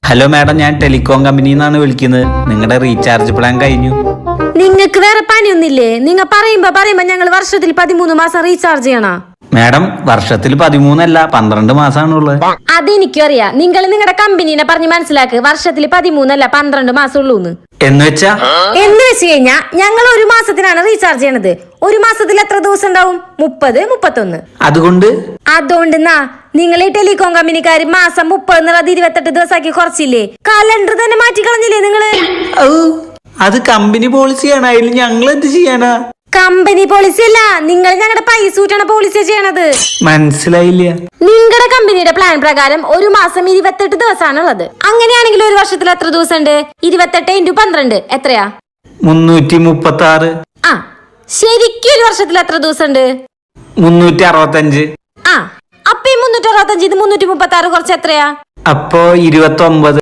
Hello madam, ഞാൻ telecom കമ്പനിയിൽ നിന്നാണ് വിളിക്കുന്നത്. നിങ്ങളുടെ റീചാർജ് പ്ലാൻ കഴിഞ്ഞു. നിങ്ങക്ക് വേറെ പണിയൊന്നില്ലേ? നിങ്ങ പറയുമ്പോ ഞങ്ങൾ വർഷത്തിൽ 13 മാസം റീചാർജ് ചെയ്യണ. മാഡം, വർഷത്തിൽ 13 അല്ല 12 മാസമാണുള്ളത്. അതെനിക്കും അറിയാം. നിങ്ങൾ നിങ്ങളുടെ കമ്പനീനെ പറഞ്ഞ് മനസ്സിലാക്ക്. വർഷത്തിൽ 13 അല്ല 12 മാസം ഉള്ളൂന്ന്. എന്ന് വെച്ച് കഴിഞ്ഞാ ഞങ്ങൾ ഒരു മാസത്തിനാണ് റീചാർജ് ചെയ്യണത്. ഒരു മാസത്തിൽ എത്ര ദിവസം ഉണ്ടാവും? 30, 31. അതുകൊണ്ടെന്നാ നിങ്ങൾ ഈ ടെലികോം കമ്പനിക്കാര് മാസം 30 എന്നുള്ളത് 28 ദിവസമാക്കി കുറച്ചില്ലേ? കലണ്ടർ തന്നെ മാറ്റിക്കളഞ്ഞില്ലേ നിങ്ങള്? അത് കമ്പനി പോളിസിയാണ്. അതിൽ ഞങ്ങൾ എന്ത് ചെയ്യാനാ? കമ്പനി പോളിസി അല്ല, നിങ്ങൾ ഞങ്ങളുടെ പൈസ ഊറ്റണ പോളിസി ചെയ്യണത്. മനസ്സിലായില്ല. നിങ്ങളുടെ കമ്പനിയുടെ പ്ലാൻ പ്രകാരം ഒരു മാസം 28 ദിവസമാണ് ഉള്ളത്. അങ്ങനെയാണെങ്കിൽ ഒരു വർഷത്തിൽ എത്ര ദിവസം ഉണ്ട്? 28 × 12 എത്രയാ? 336. ആ, ശരിക്കും ഒരു വർഷത്തിൽ എത്ര ദിവസം ഉണ്ട്? 365. ആ, അപ്പൊ ഈ 365 336 കുറച്ച് എത്രയാ? അപ്പോ 29.